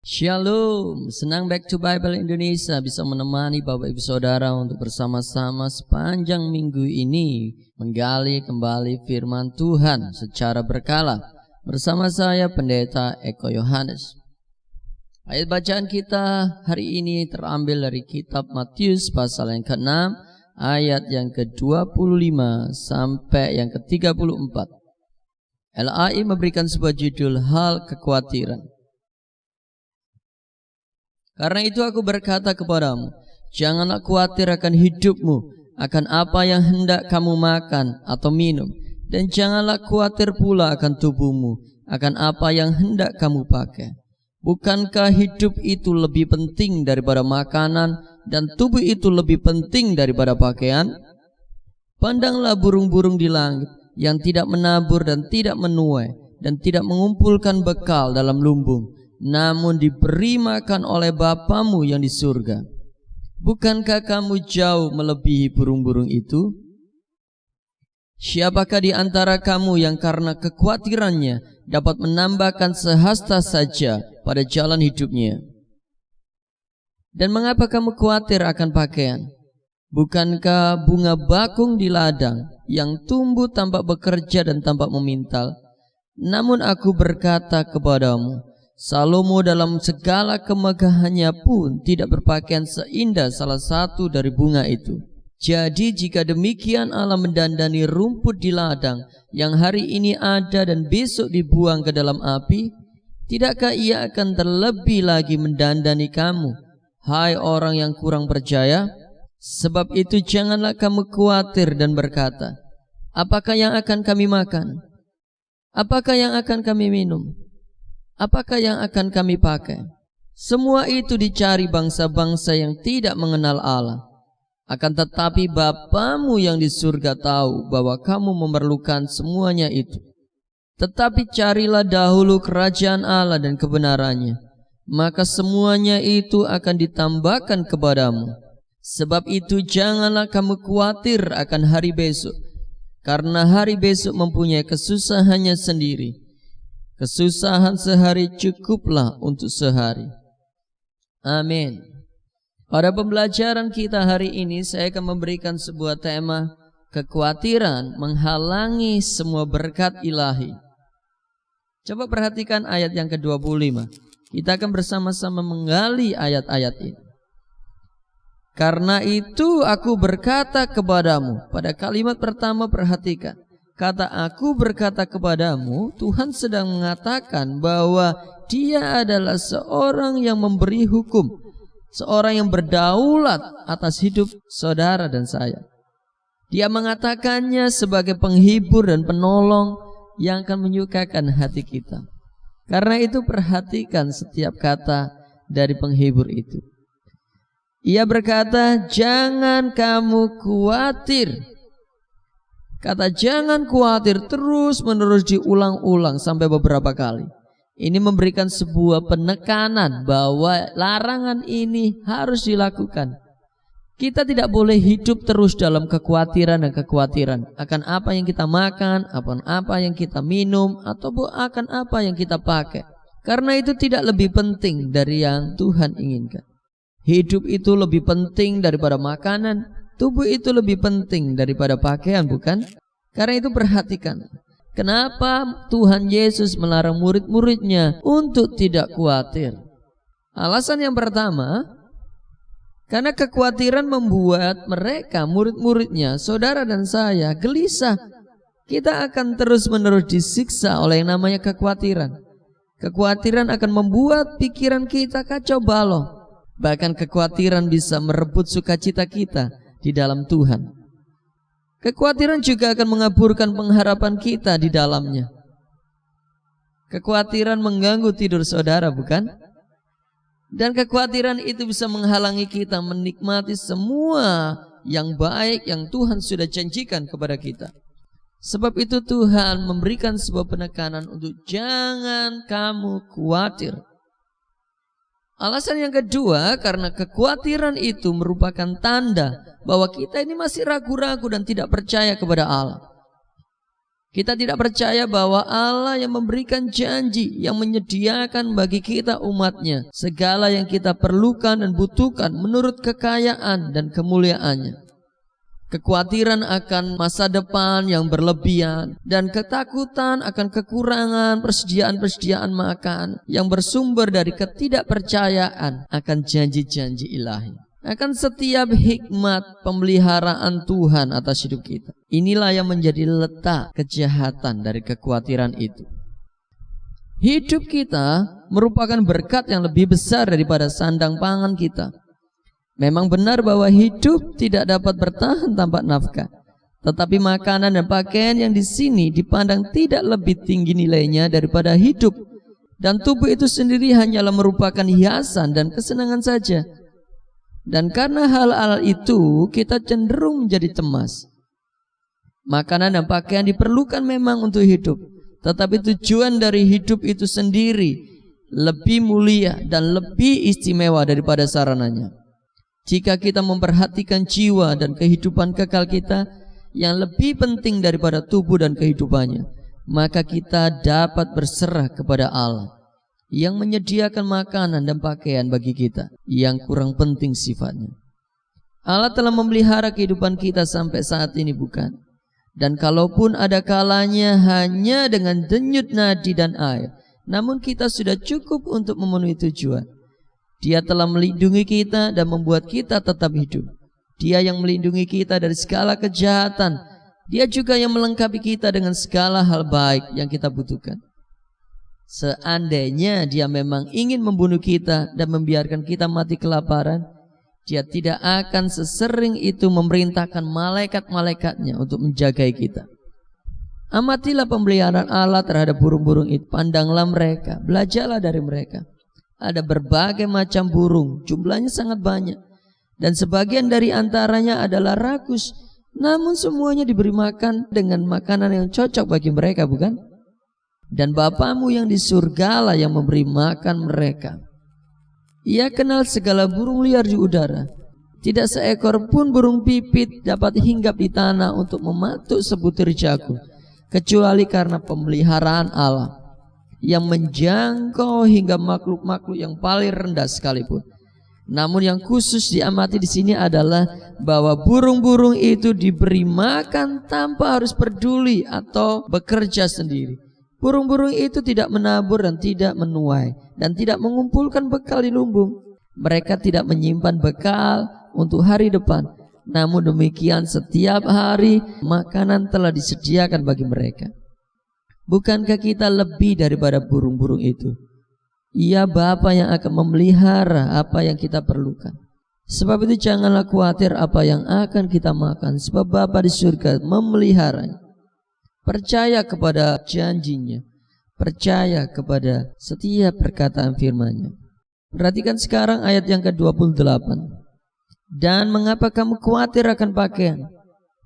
Shalom, senang Back to Bible Indonesia bisa menemani Bapak Ibu Saudara untuk bersama-sama sepanjang minggu ini menggali kembali firman Tuhan secara berkala. Bersama saya Pendeta Eko Yohanes. Ayat bacaan kita hari ini terambil dari kitab Matius pasal yang ke-6 ayat yang ke-25 sampai yang ke-34. LAI memberikan sebuah judul hal kekhawatiran. Karena itu aku berkata kepadamu, janganlah khawatir akan hidupmu, akan apa yang hendak kamu makan atau minum, dan janganlah khawatir pula akan tubuhmu, akan apa yang hendak kamu pakai. Bukankah hidup itu lebih penting daripada makanan, dan tubuh itu lebih penting daripada pakaian? Pandanglah burung-burung di langit, yang tidak menabur dan tidak menuai, dan tidak mengumpulkan bekal dalam lumbung, namun diberi makan oleh Bapamu yang di surga. Bukankah kamu jauh melebihi burung-burung itu? Siapakah di antara kamu yang karena kekhawatirannya dapat menambahkan sehasta saja pada jalan hidupnya? Dan mengapa kamu khawatir akan pakaian? Bukankah bunga bakung di ladang yang tumbuh tanpa bekerja dan tanpa memintal? Namun aku berkata kepadamu, Salomo dalam segala kemegahannya pun tidak berpakaian seindah salah satu dari bunga itu. Jadi jika demikian Allah mendandani rumput di ladang yang hari ini ada dan besok dibuang ke dalam api, tidakkah Ia akan terlebih lagi mendandani kamu, hai orang yang kurang percaya? Sebab itu janganlah kamu khawatir dan berkata, apakah yang akan kami makan? Apakah yang akan kami minum? Apakah yang akan kami pakai? Semua itu dicari bangsa-bangsa yang tidak mengenal Allah. Akan tetapi Bapamu yang di surga tahu bahwa kamu memerlukan semuanya itu. Tetapi carilah dahulu kerajaan Allah dan kebenarannya, maka semuanya itu akan ditambahkan kepadamu. Sebab itu janganlah kamu khawatir akan hari besok, karena hari besok mempunyai kesusahannya sendiri. Kesusahan sehari cukuplah untuk sehari. Amin. Pada pembelajaran kita hari ini saya akan memberikan sebuah tema, kekhawatiran menghalangi semua berkat ilahi. Coba perhatikan ayat yang ke-25. Kita akan bersama-sama menggali ayat-ayat ini. Karena itu aku berkata kepadamu. Pada kalimat pertama perhatikan. Kata aku berkata kepadamu, Tuhan sedang mengatakan bahwa Dia adalah seorang yang memberi hukum, seorang yang berdaulat atas hidup saudara dan saya. Dia mengatakannya sebagai penghibur dan penolong yang akan menyukakan hati kita. Karena itu perhatikan setiap kata dari penghibur itu. Ia berkata, jangan kamu khawatir. Kata jangan khawatir terus-menerus diulang-ulang sampai beberapa kali. Ini memberikan sebuah penekanan bahwa larangan ini harus dilakukan. Kita tidak boleh hidup terus dalam kekhawatiran dan kekhawatiran akan apa yang kita makan, akan apa yang kita minum, atau akan apa yang kita pakai. Karena itu tidak lebih penting dari yang Tuhan inginkan. Hidup itu lebih penting daripada makanan. Tubuh itu lebih penting daripada pakaian, bukan? Karena itu perhatikan, kenapa Tuhan Yesus melarang murid-muridnya untuk tidak khawatir? Alasan yang pertama, karena kekhawatiran membuat mereka, murid-muridnya, saudara dan saya, gelisah. Kita akan terus-menerus disiksa oleh yang namanya kekhawatiran. Kekhawatiran akan membuat pikiran kita kacau balau. Bahkan kekhawatiran bisa merebut sukacita kita di dalam Tuhan. Kekhawatiran juga akan mengaburkan pengharapan kita di dalamnya. Kekhawatiran mengganggu tidur saudara, bukan? Dan kekhawatiran itu bisa menghalangi kita menikmati semua yang baik yang Tuhan sudah janjikan kepada kita. Sebab itu Tuhan memberikan sebuah penekanan untuk jangan kamu khawatir. Alasan yang kedua, karena kekhawatiran itu merupakan tanda bahwa kita ini masih ragu-ragu dan tidak percaya kepada Allah. Kita tidak percaya bahwa Allah yang memberikan janji, yang menyediakan bagi kita umatnya segala yang kita perlukan dan butuhkan menurut kekayaan dan kemuliaannya. Kekhawatiran akan masa depan yang berlebihan dan ketakutan akan kekurangan persediaan makan yang bersumber dari ketidakpercayaan akan janji-janji ilahi, akan setiap hikmat pemeliharaan Tuhan atas hidup kita. Inilah yang menjadi letak kejahatan dari kekhawatiran itu. Hidup kita merupakan berkat yang lebih besar daripada sandang pangan kita. Memang benar bahwa hidup tidak dapat bertahan tanpa nafkah, tetapi makanan dan pakaian yang di sini dipandang tidak lebih tinggi nilainya daripada hidup, dan tubuh itu sendiri hanyalah merupakan hiasan dan kesenangan saja. Dan karena hal-hal itu kita cenderung menjadi cemas. Makanan dan pakaian diperlukan memang untuk hidup, tetapi tujuan dari hidup itu sendiri lebih mulia dan lebih istimewa daripada sarananya. Jika kita memperhatikan jiwa dan kehidupan kekal kita yang lebih penting daripada tubuh dan kehidupannya, maka kita dapat berserah kepada Allah yang menyediakan makanan dan pakaian bagi kita yang kurang penting sifatnya. Allah telah memelihara kehidupan kita sampai saat ini, bukan? Dan kalaupun ada kalanya hanya dengan denyut nadi dan air, namun kita sudah cukup untuk memenuhi tujuan. Dia telah melindungi kita dan membuat kita tetap hidup. Dia yang melindungi kita dari segala kejahatan. Dia juga yang melengkapi kita dengan segala hal baik yang kita butuhkan. Seandainya Dia memang ingin membunuh kita dan membiarkan kita mati kelaparan, Dia tidak akan sesering itu memerintahkan malaikat-malaikatnya untuk menjagai kita. Amatilah pemeliharaan Allah terhadap burung-burung itu. Pandanglah mereka, belajarlah dari mereka. Ada berbagai macam burung, jumlahnya sangat banyak, dan sebagian dari antaranya adalah rakus. Namun semuanya diberi makan dengan makanan yang cocok bagi mereka, bukan? Dan Bapamu yang di surgalah yang memberi makan mereka. Ia kenal segala burung liar di udara. Tidak seekor pun burung pipit dapat hinggap di tanah untuk mematuk sebutir jagung, kecuali karena pemeliharaan Allah yang menjangkau hingga makhluk-makhluk yang paling rendah sekalipun. Namun yang khusus diamati di sini adalah bahwa burung-burung itu diberi makan tanpa harus peduli atau bekerja sendiri. Burung-burung itu tidak menabur dan tidak menuai dan tidak mengumpulkan bekal di lumbung. Mereka tidak menyimpan bekal untuk hari depan. Namun demikian setiap hari makanan telah disediakan bagi mereka. Bukankah kita lebih daripada burung-burung itu? Ia Bapa yang akan memelihara apa yang kita perlukan. Sebab itu janganlah khawatir apa yang akan kita makan, sebab Bapa di surga memeliharanya. Percaya kepada janjinya, percaya kepada setiap perkataan firman-Nya. Perhatikan sekarang ayat yang ke-28. Dan mengapa kamu khawatir akan pakaian?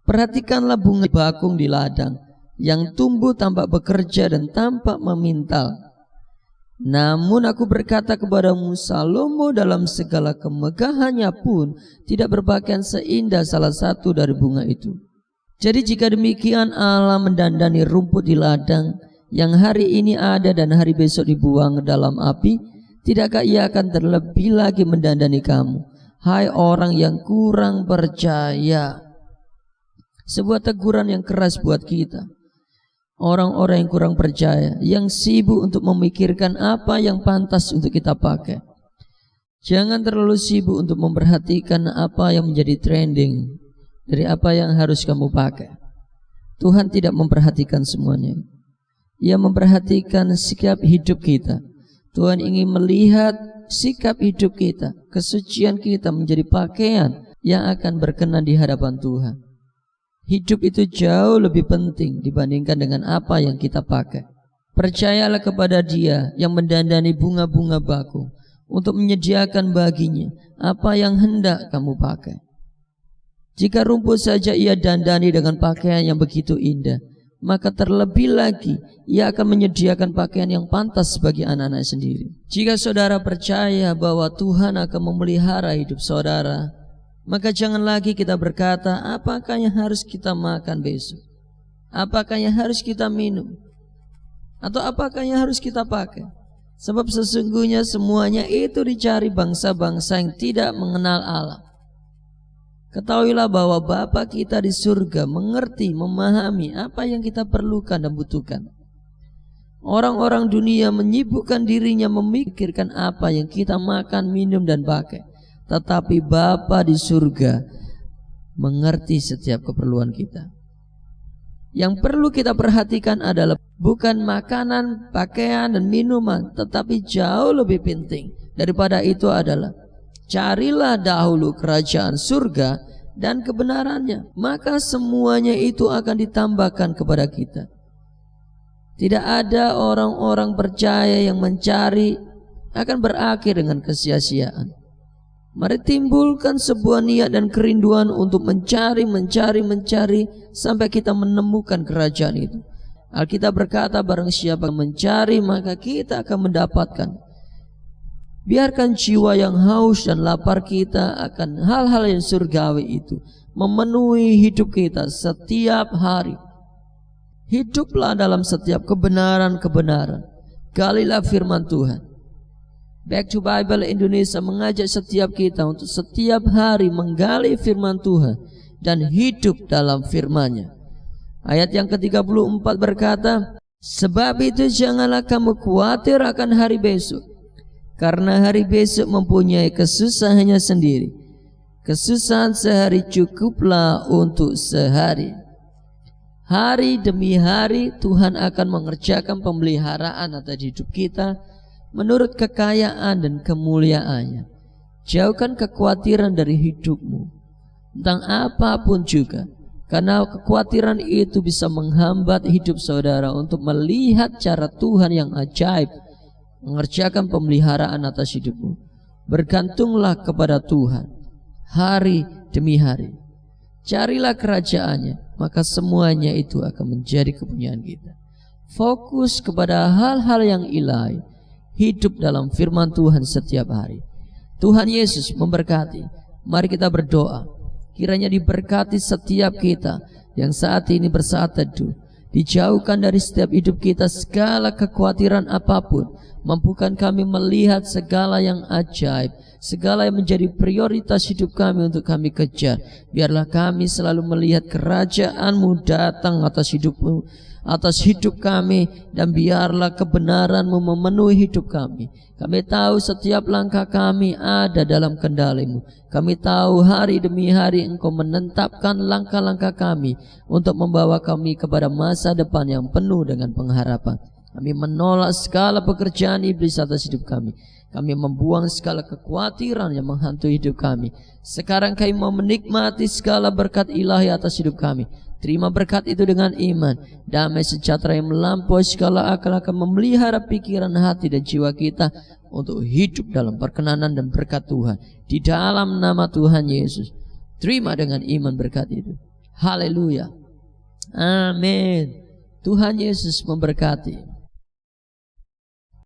Perhatikanlah bunga bakung di ladang, yang tumbuh tanpa bekerja dan tanpa memintal. Namun aku berkata kepadamu, Salomo dalam segala kemegahannya pun tidak berpakaian seindah salah satu dari bunga itu. Jadi jika demikian Allah mendandani rumput di ladang yang hari ini ada dan hari besok dibuang ke dalam api, tidakkah Ia akan terlebih lagi mendandani kamu, hai orang yang kurang percaya? Sebuah teguran yang keras buat kita, orang-orang yang kurang percaya, yang sibuk untuk memikirkan apa yang pantas untuk kita pakai. Jangan terlalu sibuk untuk memperhatikan apa yang menjadi trending dari apa yang harus kamu pakai. Tuhan tidak memperhatikan semuanya. Ia memperhatikan sikap hidup kita. Tuhan ingin melihat sikap hidup kita, kesucian kita menjadi pakaian yang akan berkenan di hadapan Tuhan. Hidup itu jauh lebih penting dibandingkan dengan apa yang kita pakai. Percayalah kepada Dia yang mendandani bunga-bunga bakung untuk menyediakan baginya apa yang hendak kamu pakai. Jika rumput saja Ia dandani dengan pakaian yang begitu indah, maka terlebih lagi Ia akan menyediakan pakaian yang pantas bagi anak-anak sendiri. Jika saudara percaya bahwa Tuhan akan memelihara hidup saudara, maka jangan lagi kita berkata, apakah yang harus kita makan besok? Apakah yang harus kita minum? Atau apakah yang harus kita pakai? Sebab sesungguhnya semuanya itu dicari bangsa-bangsa yang tidak mengenal Allah. Ketahuilah bahwa Bapa kita di surga mengerti, memahami apa yang kita perlukan dan butuhkan. Orang-orang dunia menyibukkan dirinya memikirkan apa yang kita makan, minum, dan pakai. Tetapi Bapa di surga mengerti setiap keperluan kita. Yang perlu kita perhatikan adalah bukan makanan, pakaian, dan minuman, tetapi jauh lebih penting daripada itu adalah carilah dahulu kerajaan surga dan kebenarannya, maka semuanya itu akan ditambahkan kepada kita. Tidak ada orang-orang percaya yang mencari akan berakhir dengan kesia-siaan. Mari timbulkan sebuah niat dan kerinduan untuk mencari sampai kita menemukan kerajaan itu. Alkitab berkata, barang siapa mencari maka kita akan mendapatkan. Biarkan jiwa yang haus dan lapar kita akan hal-hal yang surgawi itu memenuhi hidup kita setiap hari. Hiduplah dalam setiap kebenaran-kebenaran. Galilah firman Tuhan. Back to Bible Indonesia mengajak setiap kita untuk setiap hari menggali firman Tuhan dan hidup dalam firman-Nya. Ayat yang ke-34 berkata, sebab itu janganlah kamu khawatir akan hari besok, karena hari besok mempunyai kesusahannya sendiri. Kesusahan sehari cukuplah untuk sehari. Hari demi hari Tuhan akan mengerjakan pemeliharaan atas hidup kita menurut kekayaan dan kemuliaannya. Jauhkan kekhawatiran dari hidupmu tentang apapun juga, karena kekhawatiran itu bisa menghambat hidup saudara untuk melihat cara Tuhan yang ajaib mengerjakan pemeliharaan atas hidupmu. Bergantunglah kepada Tuhan hari demi hari. Carilah kerajaannya, maka semuanya itu akan menjadi kepunyaan kita. Fokus kepada hal-hal yang ilahi, hidup dalam firman Tuhan setiap hari. Tuhan Yesus memberkati. Mari kita berdoa, kiranya diberkati setiap kita yang saat ini bersaat teduh. Dijauhkan dari setiap hidup kita segala kekhawatiran apapun. Mampukan kami melihat segala yang ajaib, segala yang menjadi prioritas hidup kami untuk kami kejar. Biarlah kami selalu melihat kerajaan-Mu datang atas hidupmu, atas hidup kami, dan biarlah kebenaran-Mu memenuhi hidup kami. Kami tahu setiap langkah kami ada dalam kendali-Mu. Kami tahu hari demi hari Engkau menetapkan langkah-langkah kami untuk membawa kami kepada masa depan yang penuh dengan pengharapan. Kami menolak segala pekerjaan iblis atas hidup kami. Kami membuang segala kekhawatiran yang menghantui hidup kami. Sekarang kami mau menikmati segala berkat ilahi atas hidup kami. Terima berkat itu dengan iman. Damai sejahtera yang melampaui segala akal akan memelihara pikiran, hati, dan jiwa kita untuk hidup dalam perkenanan dan berkat Tuhan. Di dalam nama Tuhan Yesus. Terima dengan iman berkat itu. Haleluya. Amin. Tuhan Yesus memberkati.